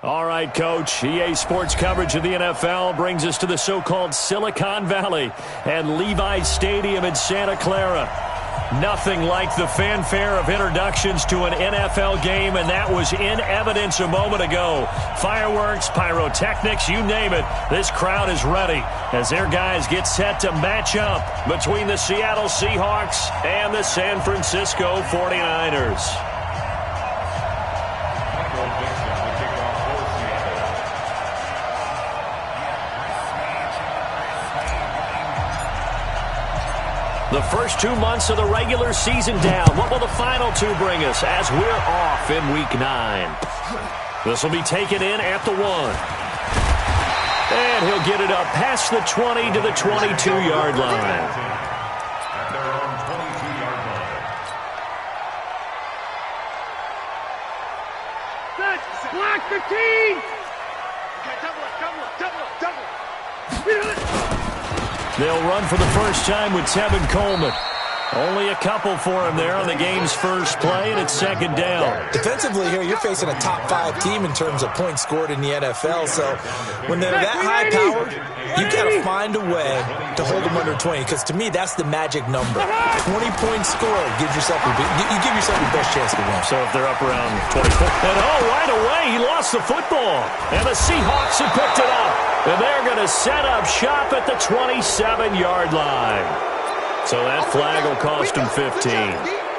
All right, Coach. EA Sports coverage of the NFL brings us to the so-called Silicon Valley and Levi's Stadium in Santa Clara. Nothing like the fanfare of introductions to an NFL game, and that was in evidence a moment ago. Fireworks, pyrotechnics, you name it. This crowd is ready as their guys get set to match up between the Seattle Seahawks and the San Francisco 49ers. The first 2 months of the regular season down. What will the final two bring us as we're off in Week 9? This will be taken in at the 1. And he'll get it up past the 20 to the 22-yard line. At their own 22-yard line. Set, block 15! Okay, double. They'll run for the first time with Tevin Coleman. Only a couple for him there on the game's first play, and it's second down. Defensively here, you're facing a top 5 team in terms of points scored in the NFL. So when they're that high-powered, you got to find a way to hold them under 20. Because to me, that's the magic number. 20 points scored gives yourself you give yourself your best chance to win. So if they're up around 24, and right away he lost the football, and the Seahawks have picked it up, and they're going to set up shop at the 27-yard line. So that flag will cost him 15.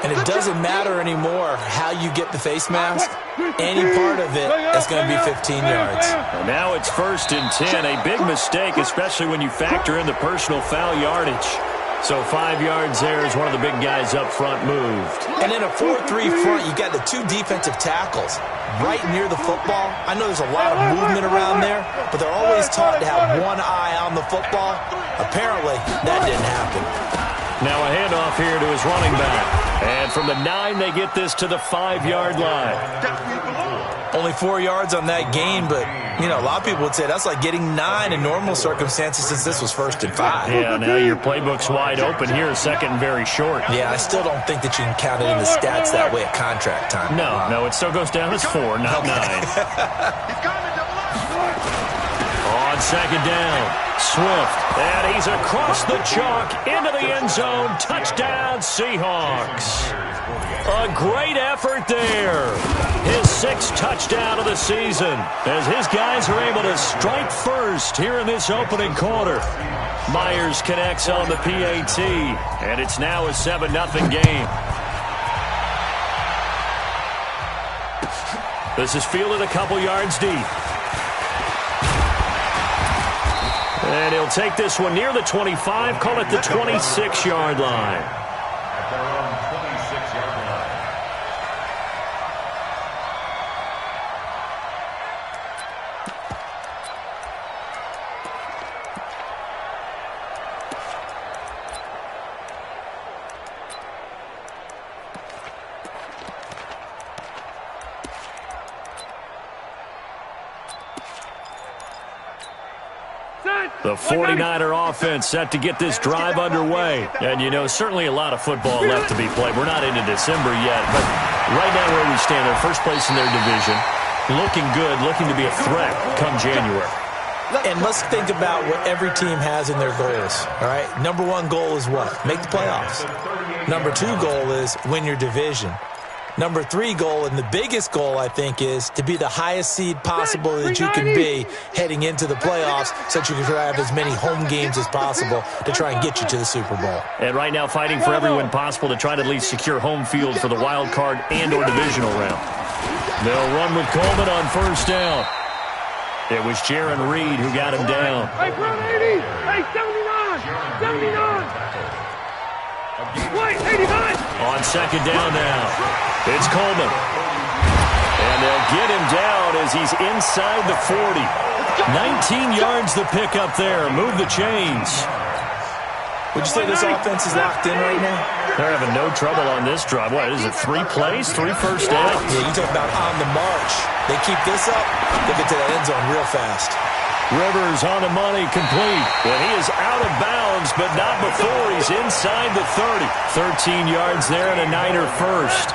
And it doesn't matter anymore how you get the face mask. Any part of it is going to be 15 yards. And now it's 1st and 10. A big mistake, especially when you factor in the personal foul yardage. So 5 yards there as one of the big guys up front moved. And in a 4-3 front, you got the 2 defensive tackles right near the football. I know there's a lot of movement around there, but they're always taught to have one eye on the football. Apparently, that didn't happen. Now a handoff here to his running back. And from the 9, they get this to the 5-yard line. Only 4 yards on that gain, but, you know, a lot of people would say that's like getting 9 in normal circumstances since this was 1st and 5. Yeah, now your playbook's wide open here, 2nd and very short. Yeah, I still don't think that you can count it in the stats that way at contract time. No, it still goes down as 4, not 9. On 2nd down. Swift, and he's across the chalk into the end zone. Touchdown, Seahawks. A great effort there. His 6th touchdown of the season as his guys are able to strike first here in this opening quarter. Myers connects on the PAT, and it's now a 7-0 game. This is fielded a couple yards deep. And he'll take this one near the 25, call it the 26-yard line. At their own 26-yard line. The 49er offense set to get this drive underway. And, you know, certainly a lot of football left to be played. We're not into December yet, but right now where we stand, they're first place in their division. Looking good, looking to be a threat come January. And let's think about what every team has in their goals, all right? Number 1 goal is what? Make the playoffs. Number 2 goal is win your division. Number 3 goal, and the biggest goal, I think, is to be the highest seed possible that you can be heading into the playoffs so that you can have as many home games as possible to try and get you to the Super Bowl. And right now fighting for every win possible to try to at least secure home field for the wild card and or divisional round. They'll run with Coleman on 1st down. It was Jaron Reed who got him down. Hey, front 80! Hey, 79! 79! Wait, 89! On 2nd down now. It's Coleman. And they'll get him down as he's inside the 40. 19 yards the pick up there. Move the chains. Would you say this offense is locked in right now? They're having no trouble on this drive. What, is it 3 plays, 3 first downs? Yeah, you talk about on the march. They keep this up, they'll get to that end zone real fast. Rivers on the money, complete. But he is out of bounds, but not before he's inside the 30. 13 yards there and a Niner first.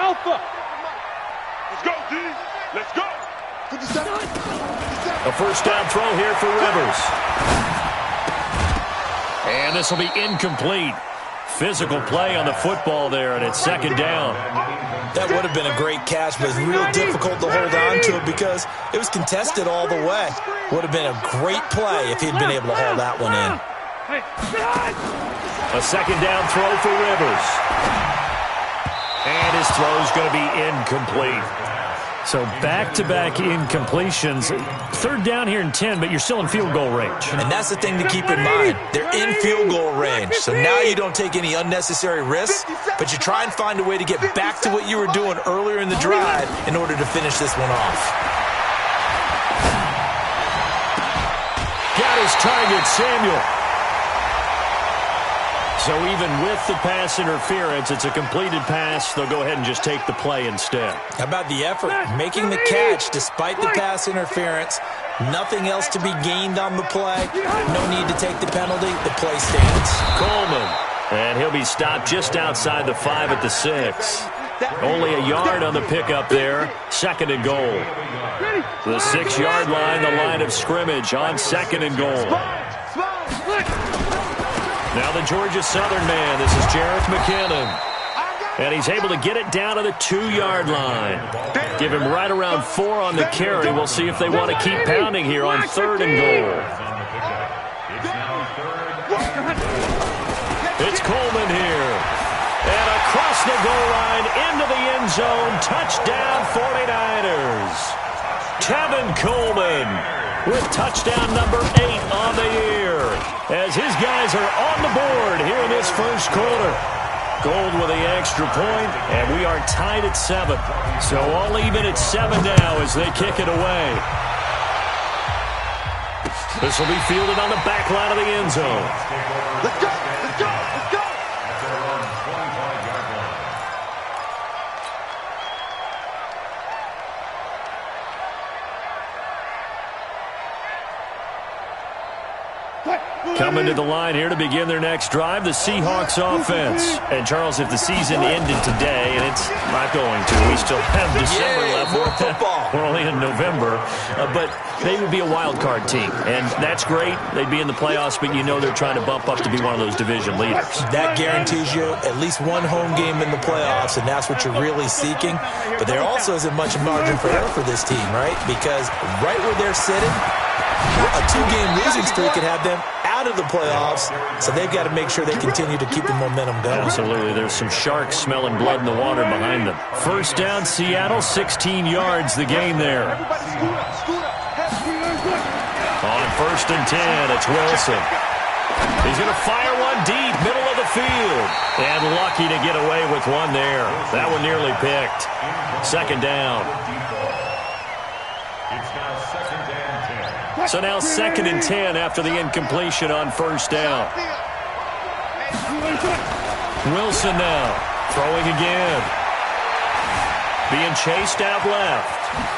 Alpha. Let's go, D. Let's go. 57. A first down throw here for Rivers. And this will be incomplete. Physical play on the football there, and it's second down. That would have been a great catch, but it's real difficult to hold on to it because it was contested all the way. Would have been a great play if he'd been able to hold that one in. A second down throw for Rivers. And his throw is going to be incomplete. So back-to-back incompletions. Third down here in 10, but you're still in field goal range. And that's the thing to keep in mind. They're in field goal range. So now you don't take any unnecessary risks, but you try and find a way to get back to what you were doing earlier in the drive in order to finish this one off. Got his target, Samuel. So even with the pass interference, it's a completed pass. They'll go ahead and just take the play instead. How about the effort? Making the catch despite the pass interference. Nothing else to be gained on the play. No need to take the penalty. The play stands. Coleman. And he'll be stopped just outside the 5 at the 6. Only a yard on the pickup there. Second and goal. The 6-yard line, the line of scrimmage on second and goal. Now the Georgia Southern man. This is Jarrett McKinnon. And he's able to get it down to the 2-yard line. Give him right around 4 on the carry. We'll see if they want to keep pounding here on third and goal. It's Coleman here. And across the goal line into the end zone. Touchdown 49ers. Tevin Coleman with touchdown number 8 on the year, as his guys are on the board here in this first quarter. Gold with the extra point, and we are tied at 7. So all even at 7 now as they kick it away. This will be fielded on the back line of the end zone. Let's go. Let's go. Let's go. Coming to the line here to begin their next drive, the Seahawks offense. And, Charles, if the season ended today, and it's not going to, we still have December left. More football. We're only in November. But they would be a wild card team, and that's great. They'd be in the playoffs, but you know they're trying to bump up to be one of those division leaders. That guarantees you at least one home game in the playoffs, and that's what you're really seeking. But there also isn't much margin for error for this team, right? Because right where they're sitting, a 2-game losing streak could have them out of the playoffs, so they've got to make sure they continue to keep the momentum going. Absolutely. There's some sharks smelling blood in the water behind them. First down, Seattle, 16 yards the game there. On first and 10, it's Wilson. He's going to fire one deep, middle of the field. And lucky to get away with one there. That one nearly picked. Second down. So now second and 10 after the incompletion on first down. Wilson now throwing again. Being chased out left.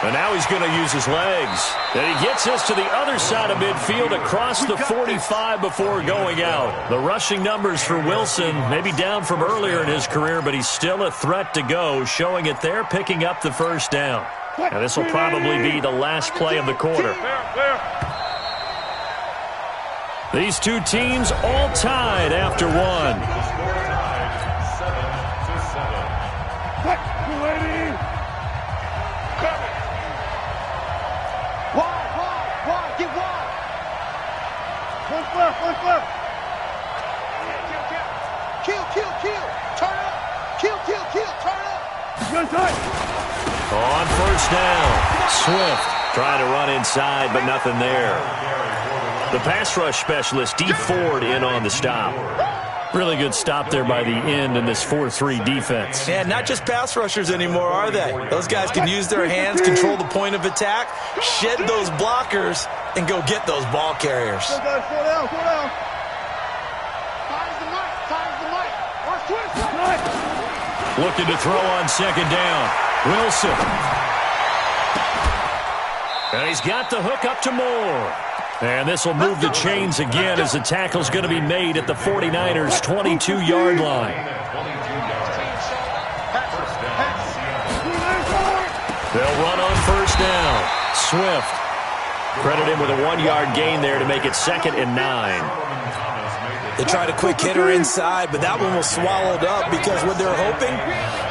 And now he's going to use his legs. And he gets us to the other side of midfield across the 45 before going out. The rushing numbers for Wilson maybe down from earlier in his career, but he's still a threat to go, showing it there, picking up the first down. And this will probably be the last play of the quarter. These two teams all tied after one. Wide, get wide. One left. Kill. Turn up. Kill, turn up. On first down, Swift trying to run inside, but nothing there. The pass rush specialist, D. Ford, in on the stop. Really good stop there by the end in this 4-3 defense. Yeah, not just pass rushers anymore, are they? Those guys can use their hands, control the point of attack, shed those blockers, and go get those ball carriers. Slow down. Time's the mic. Watch twist. Looking to throw on second down. Wilson. And he's got the hook up to Moore. And this will move the chains again as the tackle's going to be made at the 49ers' 22-yard line. They'll run on first down. Swift. Credit him with a 1-yard gain there to make it 2nd and 9. They tried a quick hitter inside, but that one was swallowed up because what they're hoping,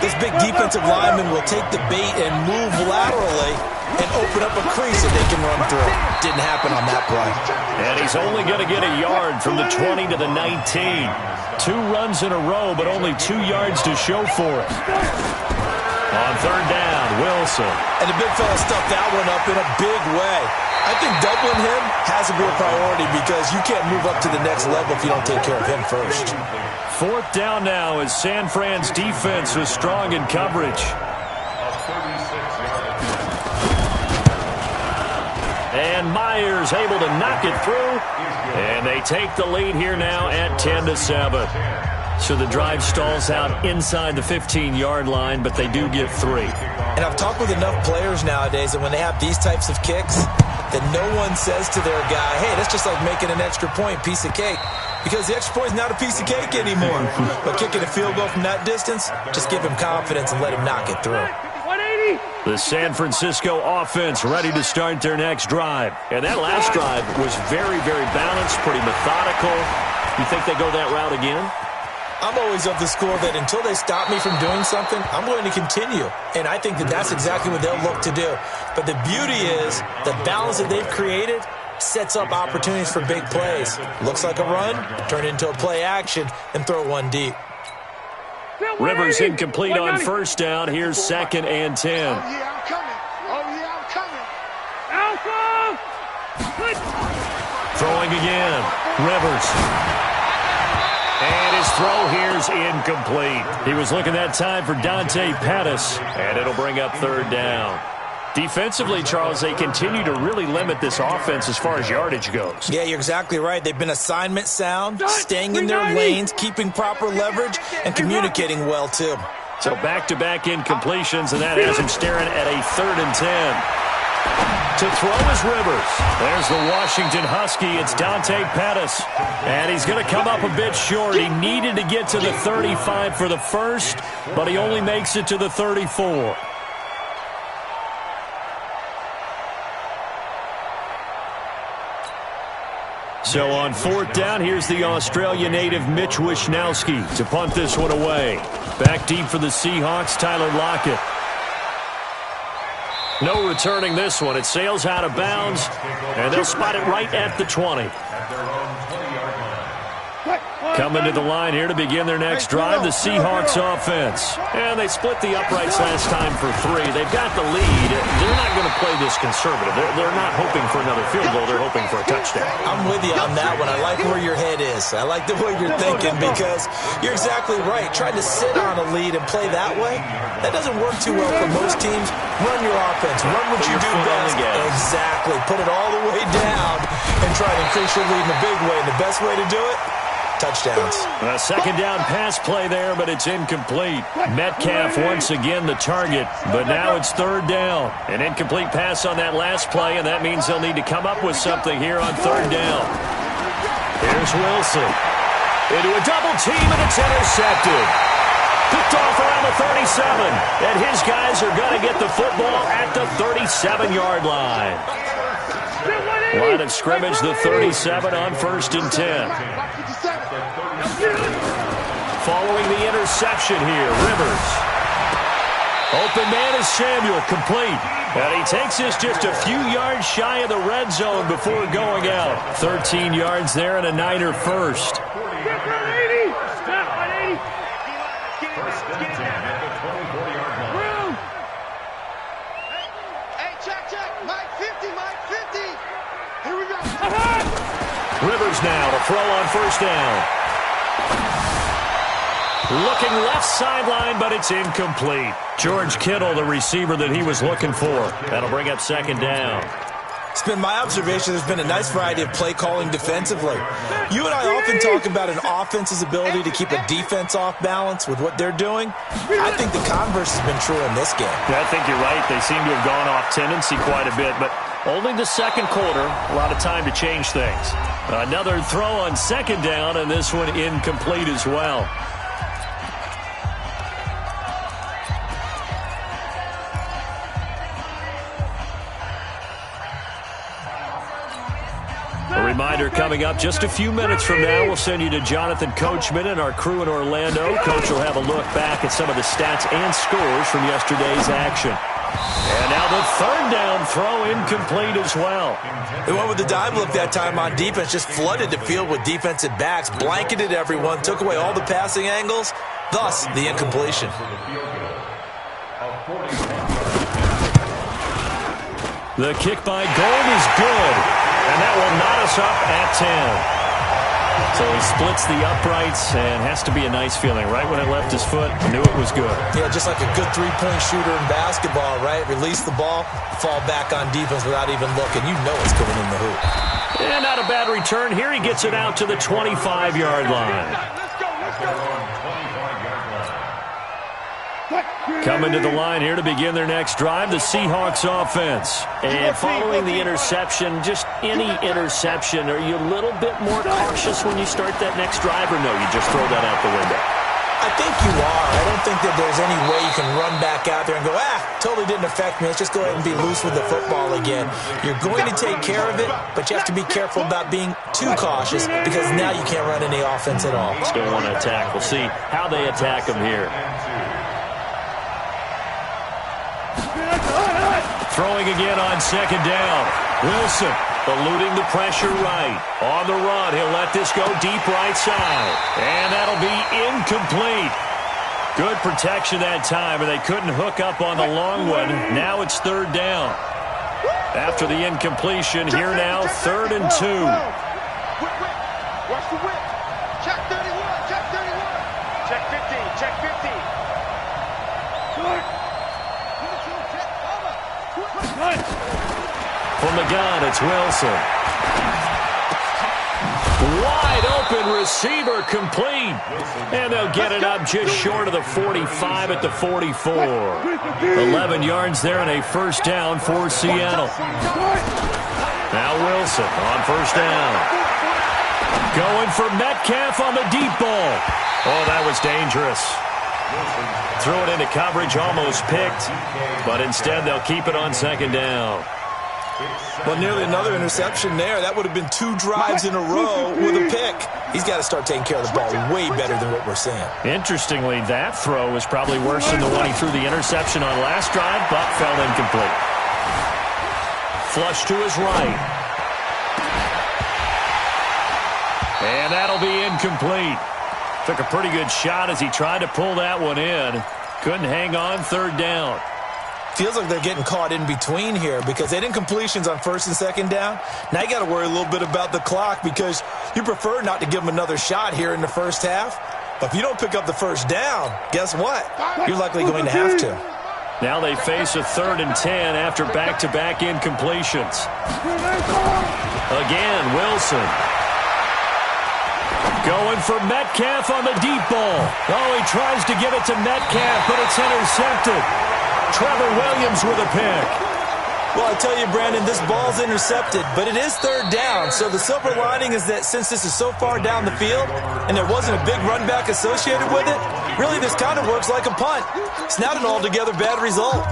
this big defensive lineman will take the bait and move laterally and open up a crease that they can run through. Didn't happen on that play. And he's only going to get a yard from the 20 to the 19. 2 runs in a row, but only 2 yards to show for it. On third down, Wilson. And the big fella stuffed that one up in a big way. I think doubling him has to be a priority because you can't move up to the next level if you don't take care of him first. 4th down now as San Fran's defense was strong in coverage. And Myers able to knock it through. And they take the lead here now at 10-7. So the drive stalls out inside the 15-yard line, but they do get 3. And I've talked with enough players nowadays that when they have these types of kicks, that no one says to their guy, hey, that's just like making an extra point, piece of cake. Because the extra point is not a piece of cake anymore. But kicking a field goal from that distance, just give him confidence and let him knock it through. The San Francisco offense ready to start their next drive. And that last drive was very, very balanced, pretty methodical. You think they go that route again? I'm always of the school that until they stop me from doing something, I'm going to continue. And I think that that's exactly what they'll look to do. But the beauty is the balance that they've created sets up opportunities for big plays. Looks like a run, turn into a play action, and throw one deep. Rivers incomplete on first down. Here's 2nd and 10. Oh, yeah, I'm coming. Oh, yeah, I'm coming. Alpha! Throwing again. Rivers. And his throw here's incomplete. He was looking that time for Dante Pettis, and it'll bring up 3rd down. Defensively, Charles, they continue to really limit this offense as far as yardage goes. Yeah, you're exactly right. They've been assignment sound, staying in their lanes, keeping proper leverage, and communicating well, too. So back-to-back incompletions, and that has him staring at a 3rd and 10. To throw is Rivers. There's the Washington Husky. It's Dante Pettis. And he's going to come up a bit short. He needed to get to the 35 for the first, but he only makes it to the 34. So on 4th down, here's the Australia native Mitch Wishnowski to punt this one away. Back deep for the Seahawks, Tyler Lockett. No returning this one. It sails out of bounds, and they'll spot it right at the 20. Coming to the line here to begin their next drive, the Seahawks offense. And they split the uprights last time for 3. They've got the lead. They're not going to play this conservative. They're not hoping for another field goal. They're hoping for a touchdown. I'm with you on that one. I like where your head is. I like the way you're thinking because you're exactly right. Trying to sit on a lead and play that way, that doesn't work too well for most teams. Run your offense. Run what you do best. Exactly. Put it all the way down and try to increase your lead in a big way. And the best way to do it, touchdowns. A 2nd down pass play there, but it's incomplete. Metcalf once again the target, but now it's 3rd down. An incomplete pass on that last play, and that means they'll need to come up with something here on 3rd down. Here's Wilson. Into a double team, and it's intercepted. Picked off around the 37, and his guys are going to get the football at the 37-yard line. Line of scrimmage, the 37 on 1st and 10. Following the interception here, Rivers. Open man is Samuel, complete. And he takes this just a few yards shy of the red zone before going out. 13 yards there and a Niner first. Rivers now to throw on first down. Looking left sideline, but it's incomplete. George Kittle, the receiver that he was looking for. That'll bring up 2nd down. It's been my observation there's been a nice variety of play calling defensively. You and I often talk about an offense's ability to keep a defense off balance with what they're doing. I think the converse has been true in this game. Yeah, I think you're right. They seem to have gone off tendency quite a bit, but only the 2nd quarter, a lot of time to change things. Another throw on 2nd down, and this one incomplete as well. Reminder coming up just a few minutes from now, we'll send you to Jonathan Coachman and our crew in Orlando. Coach will have a look back at some of the stats and scores from yesterday's action. And now the third down throw incomplete as well. They went with the dive look that time on defense, just flooded the field with defensive backs, blanketed everyone, took away all the passing angles, thus the incompletion. The kick by Gold is good, and that will knot us up at 10. So he splits the uprights, and has to be a nice feeling. Right when it left his foot, knew it was good. Yeah, just like a good three-point shooter in basketball, right? Release the ball, fall back on defense without even looking. You know it's going in the hoop. And not a bad return here. He gets it out to the 25-yard line. Coming to the line here to begin their next drive, the Seahawks offense. And following the interception, just any interception, are you a little bit more cautious when you start that next drive, or no, you just throw that out the window? I think you are. I don't think that there's any way you can run back out there and go, totally didn't affect me. Let's just go ahead and be loose with the football again. You're going to take care of it, but you have to be careful about being too cautious because now you can't run any offense at all. Still want to attack. We'll see how they attack them here. Throwing again on second down. Wilson eluding the pressure right. On the run, he'll let this go deep right side. And that'll be incomplete. Good protection that time, and they couldn't hook up on the long one. Now it's third down. After the incompletion, here now, 3rd and 2. Watch the whip. Check 31. Check 31. Check 15. Check 15. From the gun, it's Wilson. Wide open receiver complete. And they'll get it up just short of the 45 at the 44. 11 yards there and a first down for Seattle. Now Wilson on first down. Going for Metcalf on the deep ball. Oh, that was dangerous. Threw it into coverage, almost picked, but instead they'll keep it on second down. Well, nearly another interception there. That would have been 2 drives in a row with a pick. He's got to start taking care of the ball way better than what we're seeing. Interestingly, that throw was probably worse than the one he threw the interception on last drive, but fell incomplete. Flush to his right. And that'll be incomplete. Took a pretty good shot as he tried to pull that one in. Couldn't hang on, third down. Feels like they're getting caught in between here because they had incompletions on first and second down. Now you got to worry a little bit about the clock because you prefer not to give them another shot here in the first half. But if you don't pick up the first down, guess what? You're likely going to have to. Now they face a 3rd and 10 after back-to-back incompletions. Again, Wilson. Going for Metcalf on the deep ball. Oh, he tries to give it to Metcalf, but it's intercepted. Trevor Williams with a pick. Well, I tell you, Brandon, this ball's intercepted, but it is third down. So the silver lining is that since this is so far down the field and there wasn't a big run back associated with it, really this kind of works like a punt. It's not an altogether bad result.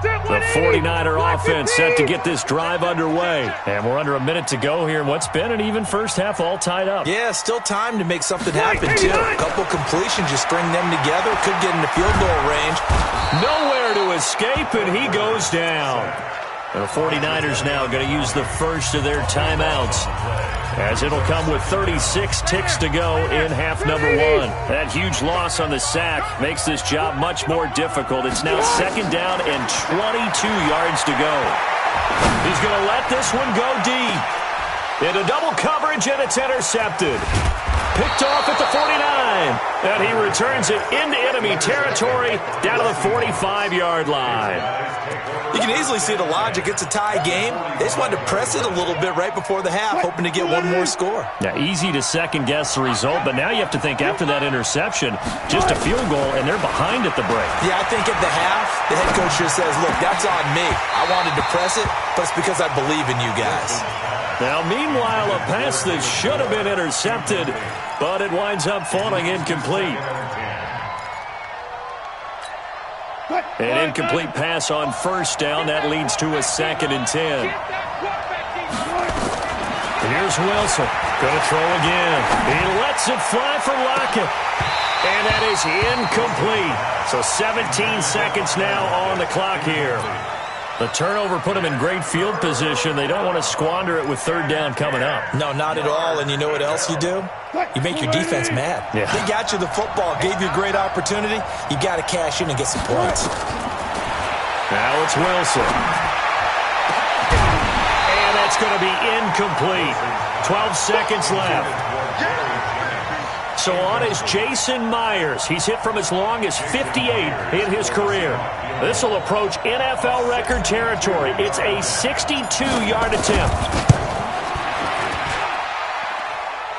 The 49er offense set to get this drive underway. And we're under a minute to go here in what's been an even first half all tied up. Yeah, still time to make something happen, too. A couple completions, you string them together, could get into field goal range. Nowhere to escape, and he goes down. And the 49ers now going to use the first of their timeouts, as it'll come with 36 ticks to go in half number 1. That huge loss on the sack makes this job much more difficult. It's now second down and 22 yards to go. He's going to let this one go deep. Into double coverage, and it's intercepted. Picked off at the 49. And he returns it into enemy territory down to the 45-yard line. You can easily see the logic. It's a tie game. They just wanted to press it a little bit right before the half, hoping to get one more score. Yeah, easy to second-guess the result, but now you have to think after that interception, just a field goal, and they're behind at the break. Yeah, I think at the half, the head coach just says, look, that's on me. I wanted to press it, but it's because I believe in you guys. Now, meanwhile, a pass that should have been intercepted, but it winds up falling incomplete. An incomplete pass on first down. That leads to a 2nd and 10. Here's Wilson. Going to throw again. He lets it fly for Lockett. And that is incomplete. So 17 seconds now on the clock here. The turnover put them in great field position. They don't want to squander it with third down coming up. No, not at all. And you know what else you do? You make your defense mad. Yeah. They got you the football, gave you a great opportunity. You got to cash in and get some points. Now it's Wilson. And that's going to be incomplete. 12 seconds left. So on is Jason Myers. He's hit from as long as 58 in his career. This will approach NFL record territory. It's a 62-yard attempt.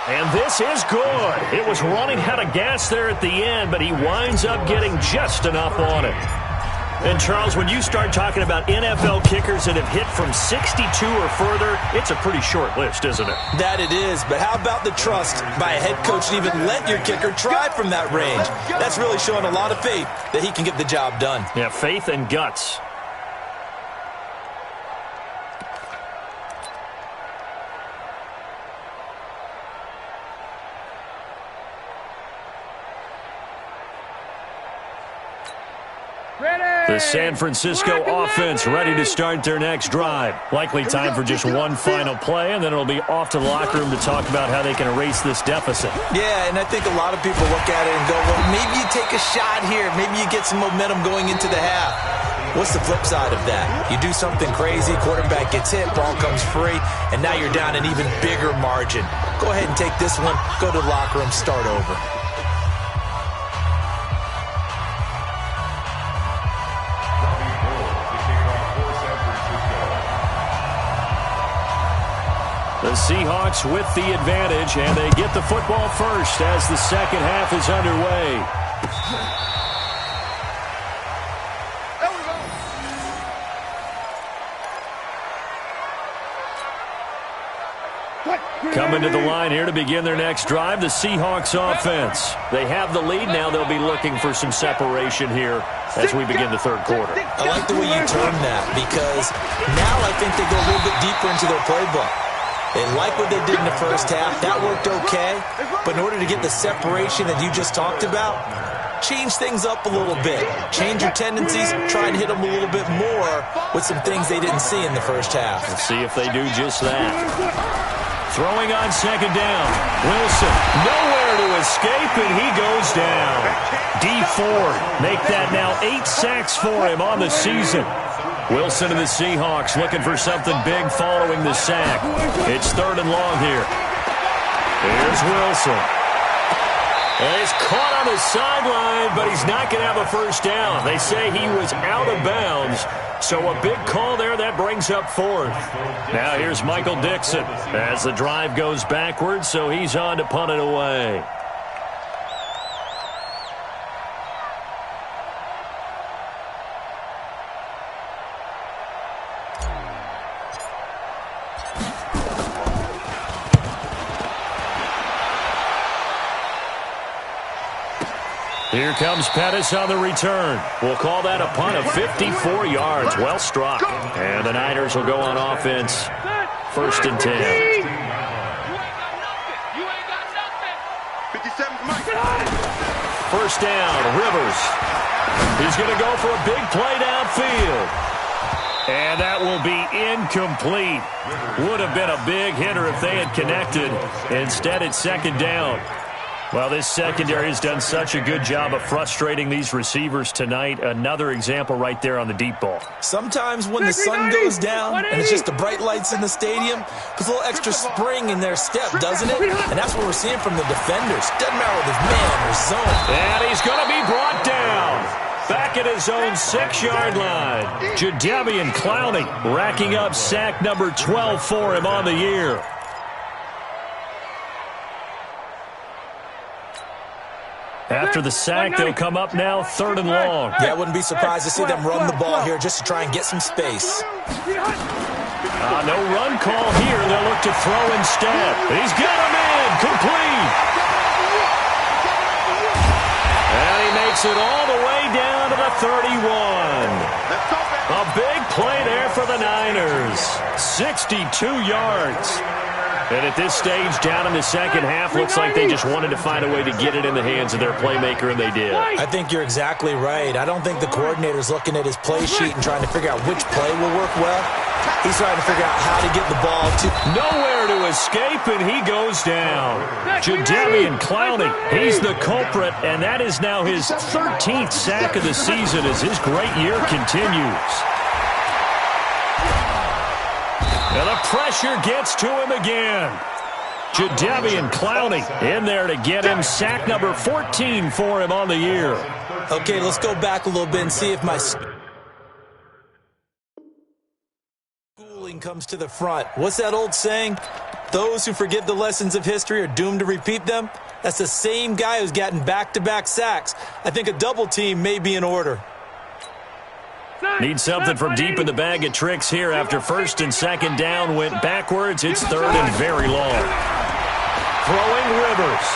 And this is good. It was running out of gas there at the end, but he winds up getting just enough on it. And, Charles, when you start talking about NFL kickers that have hit from 62 or further, it's a pretty short list, isn't it? That it is, but how about the trust by a head coach to even let your kicker try from that range? That's really showing a lot of faith that he can get the job done. Yeah, faith and guts. The San Francisco offense ready to start their next drive. Likely time for just one final play, and then it'll be off to the locker room to talk about how they can erase this deficit. Yeah, and I think a lot of people look at it and go, well, maybe you take a shot here. Maybe you get some momentum going into the half. What's the flip side of that? You do something crazy, quarterback gets hit, ball comes free, and now you're down an even bigger margin. Go ahead and take this one, go to the locker room, start over. The Seahawks with the advantage, and they get the football first as the second half is underway. Coming to the line here to begin their next drive, the Seahawks offense. They have the lead now. They'll be looking for some separation here as we begin the third quarter. I like the way you term that, because now I think they go a little bit deeper into their playbook. They like what they did in the first half. That worked okay. But in order to get the separation that you just talked about, change things up a little bit. Change your tendencies. Try and hit them a little bit more with some things they didn't see in the first half. Let's see if they do just that. Throwing on second down. Wilson nowhere to escape, and he goes down. D Ford make that now 8 sacks for him on the season. Wilson and the Seahawks looking for something big following the sack. It's third and long here. Here's Wilson. And he's caught on the sideline, but he's not going to have a first down. They say he was out of bounds. So a big call there that brings up fourth. Now here's Michael Dixon as the drive goes backwards, so he's on to punt it away. Here comes Pettis on the return. We'll call that a punt of 54 yards. Well struck. And the Niners will go on offense. First and 10. First down, Rivers. He's going to go for a big play downfield. And that will be incomplete. Would have been a big hitter if they had connected. Instead, it's second down. Well, this secondary has done such a good job of frustrating these receivers tonight. Another example right there on the deep ball. Sometimes when the sun goes down and it's just the bright lights in the stadium, puts a little extra spring in their step, doesn't it? And that's what we're seeing from the defenders. Doesn't matter whether it's man or zone. And he's going to be brought down. Back at his own 6-yard line. Jadeveon Clowney racking up sack number 12 for him on the year. After the sack, they'll come up now third and long. Yeah, I wouldn't be surprised to see them run the ball here just to try and get some space. No run call here. They'll look to throw instead. He's got him in. Complete. And he makes it all the way down to the 31. A big play there for the Niners. 62 yards. And at this stage, down in the second half, looks like they just wanted to find a way to get it in the hands of their playmaker, and they did. I think you're exactly right. I don't think the coordinator's looking at his play sheet and trying to figure out which play will work well. He's trying to figure out how to get the ball to... Nowhere to escape, and he goes down. Jadeveon Clowney, he's the culprit, and that is now his 13th sack of the season as his great year continues. And the pressure gets to him again. Jadeveon Clowney in there to get him. Sack number 14 for him on the year. Okay, let's go back a little bit and see if my schooling comes to the front. What's that old saying? Those who forget the lessons of history are doomed to repeat them. That's the same guy who's gotten back-to-back sacks. I think a double team may be in order. Need something from deep in the bag of tricks here after first and second down went backwards. It's third and very long. Throwing Rivers.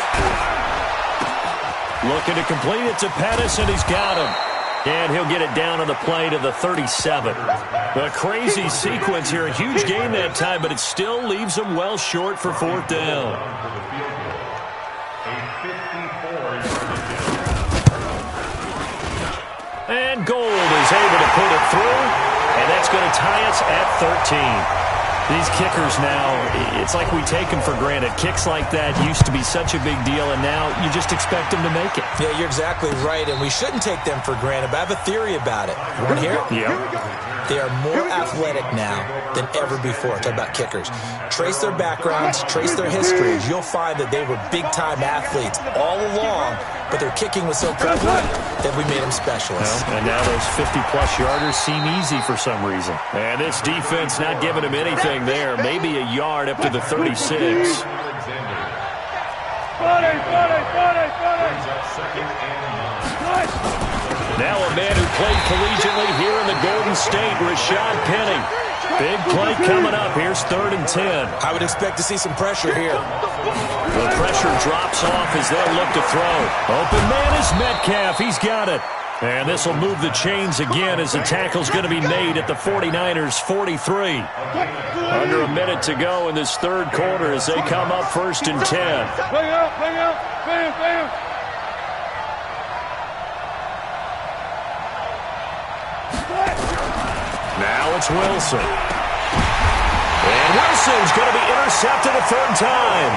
Looking to complete it to Pettis, and he's got him. And he'll get it down on the play to the 37. A crazy sequence here. A huge gain that time, but it still leaves him well short for fourth down. And Gold is able to put it through, and that's going to tie us at 13. These kickers now, it's like we take them for granted. Kicks like that used to be such a big deal, and now you just expect them to make it. Yeah, you're exactly right, and we shouldn't take them for granted, but I have a theory about it. You want to hear it? Yeah. They are more athletic now than ever before. Talk about kickers. Trace their backgrounds, trace their histories. You'll find that they were big-time athletes all along, but their kicking was so prevalent that we made them specialists. Well, and now those 50-plus yarders seem easy for some reason. And this defense not giving them anything there. Maybe a yard up to the 36. Now a man who played collegiately here in the Golden State, Rashad Penny. Big play coming up. Here's 3rd and 10. I would expect to see some pressure here. The pressure drops off as they'll look to throw. Open man is Metcalf. He's got it. And this will move the chains again as the tackle's going to be made at the 49ers' 43. Under a minute to go in this third quarter as they come up 1st and 10. Bang out, bam, bam. Now it's Wilson. And Wilson's going to be intercepted a third time.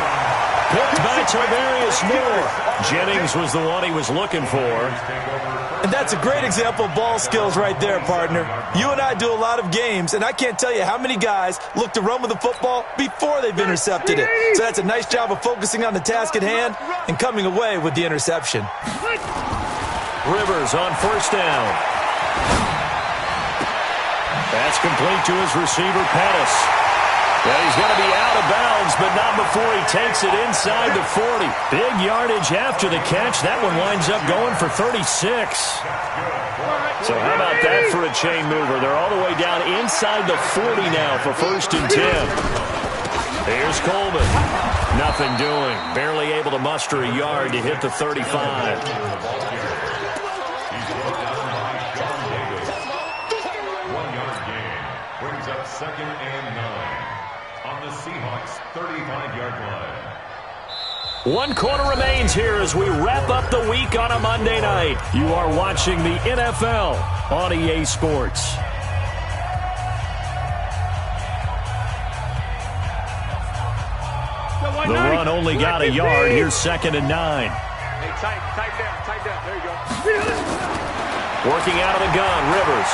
Picked by Tarvarius Moore. Jennings was the one he was looking for. And that's a great example of ball skills right there, partner. You and I do a lot of games, and I can't tell you how many guys look to run with the football before they've intercepted it. So that's a nice job of focusing on the task at hand and coming away with the interception. Rivers on 1st down. That's complete to his receiver, Pettis. Well, he's going to be out of bounds, but not before he takes it inside the 40. Big yardage after the catch. That one winds up going for 36. So how about that for a chain mover? They're all the way down inside the 40 now for 1st and 10. Here's Coleman. Nothing doing. Barely able to muster a yard to hit the 35. Brings up 2nd and 9 on the Seahawks' 35-yard line. 1 quarter remains here as we wrap up the week on a Monday night. You are watching the NFL on EA Sports. The run only got a yard. Here's 2nd and 9. Hey, tight down. There you go. Working out of the gun, Rivers.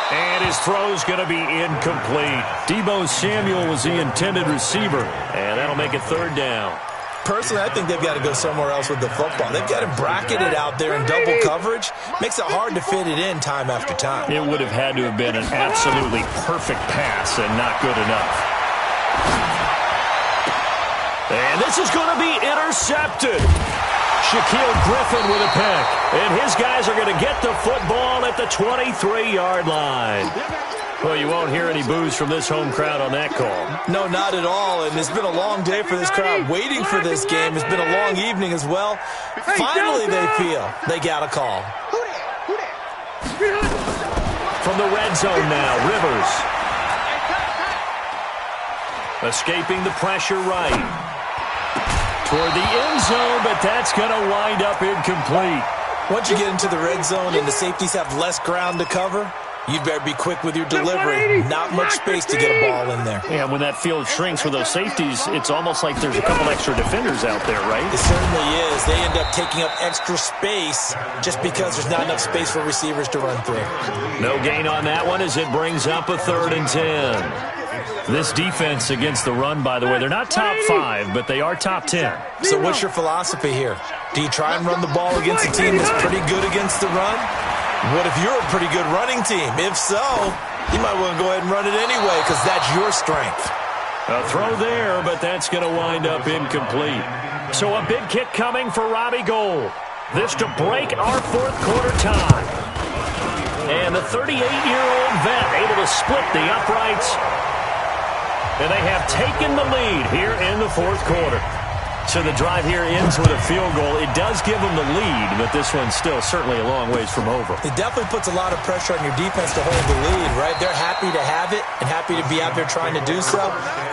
And his throw's going to be incomplete. Deebo Samuel was the intended receiver, and that'll make it 3rd down. Personally, I think they've got to go somewhere else with the football. They've got him bracketed out there in double coverage. Makes it hard to fit it in time after time. It would have had to have been an absolutely perfect pass and not good enough. And this is going to be intercepted. Shaquille Griffin with a pick. And his guys are going to get the football at the 23-yard line. Well, you won't hear any boos from this home crowd on that call. No, not at all. And it's been a long day for this crowd waiting for this game. It's been a long evening as well. Finally, they feel they got a call. From the red zone now, Rivers. Escaping the pressure right. Toward the end zone, but that's going to wind up incomplete. Once you get into the red zone and the safeties have less ground to cover, you'd better be quick with your delivery. Not much space to get a ball in there. Yeah, when that field shrinks with those safeties, it's almost like there's a couple extra defenders out there, right? It certainly is. They end up taking up extra space just because there's not enough space for receivers to run through. No gain on that one as it brings up a 3rd and 10. This defense against the run, by the way, they're not top 5, but they are top 10. So what's your philosophy here? Do you try and run the ball against a team that's pretty good against the run? What if you're a pretty good running team? If so, you might want to go ahead and run it anyway because that's your strength. A throw there, but that's going to wind up incomplete. So a big kick coming for Robbie Gould. This to break our 4th quarter tie. And the 38-year-old vet able to split the uprights. And they have taken the lead here in the 4th quarter. So the drive here ends with a field goal. It does give them the lead, but this one's still certainly a long ways from over. It definitely puts a lot of pressure on your defense to hold the lead, right? They're happy to have it and happy to be out there trying to do so.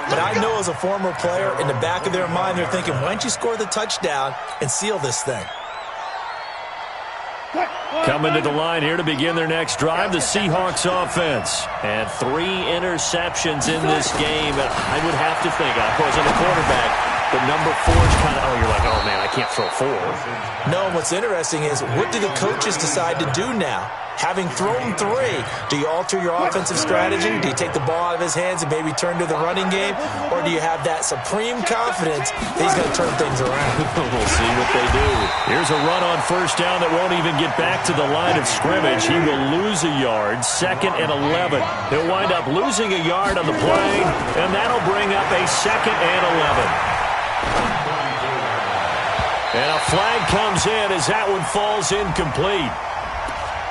But I know as a former player, in the back of their mind, they're thinking, why don't you score the touchdown and seal this thing? Coming to the line here to begin their next drive, the Seahawks offense. And 3 interceptions in this game. I would have to think, I wasn't a quarterback, but number 4 is kind of, you're like, oh, man, I can't throw 4. No, what's interesting is, what do the coaches decide to do now? Having thrown 3, do you alter your offensive strategy? Do you take the ball out of his hands and maybe turn to the running game? Or do you have that supreme confidence that he's going to turn things around? We'll see what they do. Here's a run on 1st down that won't even get back to the line of scrimmage. He will lose a yard, 2nd and 11. He'll wind up losing a yard on the play, and that'll bring up a 2nd and 11. And a flag comes in as that one falls incomplete.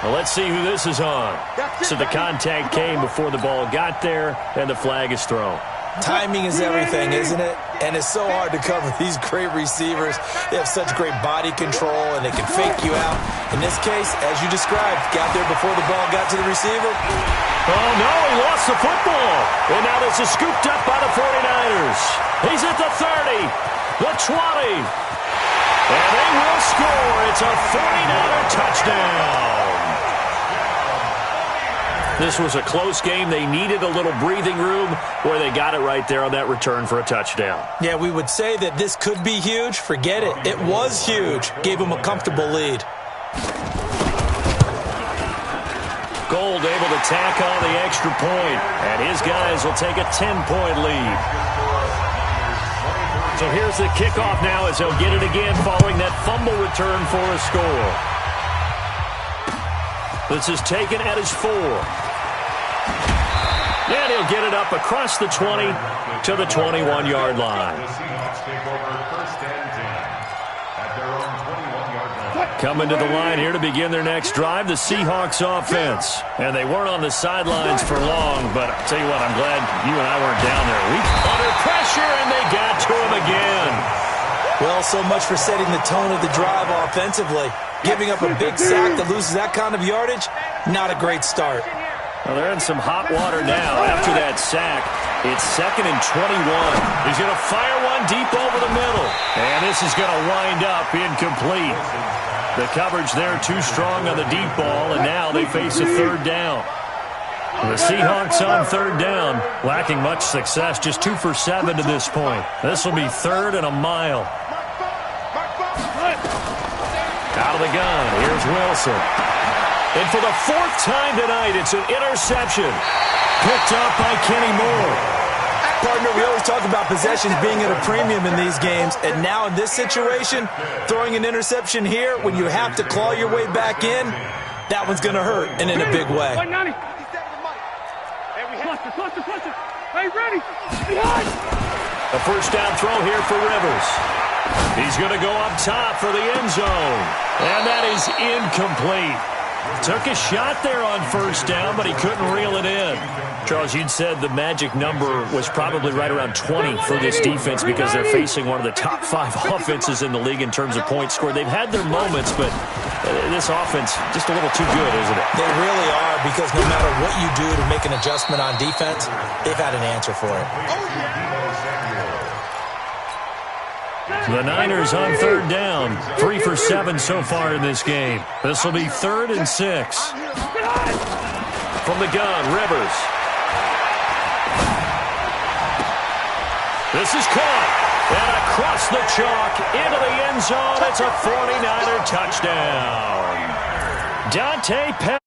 Well, let's see who this is on. So the contact came before the ball got there, and the flag is thrown. Timing is everything, isn't it? And it's so hard to cover these great receivers. They have such great body control, and they can fake you out. In this case, as you described, got there before the ball got to the receiver. Oh, no, he lost the football. And now this is scooped up by the 49ers. He's at the 30, the 20. And they will score. It's a 49er touchdown. This was a close game. They needed a little breathing room where they got it right there on that return for a touchdown. Yeah, we would say that this could be huge. Forget it. It was huge. Gave them a comfortable lead. Gould able to tack on the extra point, and his guys will take a 10-point lead. So here's the kickoff now as they'll get it again following that fumble return for a score. This is taken at his 4. And he'll get it up across the 20 to the 21-yard line. Coming to the line here to begin their next drive, the Seahawks offense. And they weren't on the sidelines for long, but I'll tell you what, I'm glad you and I weren't down there. Under pressure, and they got to him again. Well, so much for setting the tone of the drive offensively. Giving up a big sack that loses that kind of yardage, not a great start. Well, they're in some hot water now after that sack. It's 2nd and 21. He's going to fire one deep over the middle. And this is going to wind up incomplete. The coverage there too strong on the deep ball, and now they face a 3rd down. The Seahawks on 3rd down, lacking much success, just 2 for 7 to this point. This will be 3rd and a mile. Out of the gun, here's Wilson. And for the 4th time tonight, it's an interception. Picked up by Kenny Moore. Partner, we always talk about possessions being at a premium in these games, and now in this situation, throwing an interception here when you have to claw your way back in, that one's going to hurt, and in a big way. A 1st down throw here for Rivers. He's going to go up top for the end zone. And that is incomplete. Took a shot there on first down, but he couldn't reel it in. Charles, you'd said the magic number was probably right around 20 for this defense because they're facing one of the top 5 offenses in the league in terms of points scored. They've had their moments, but this offense just a little too good, isn't it? They really are, because no matter what you do to make an adjustment on defense, they've had an answer for it. The Niners on third down. 3 for 7 so far in this game. This will be 3rd and 6. From the gun, Rivers. This is caught. And across the chalk into the end zone. It's a 49er touchdown. Dante Pettis.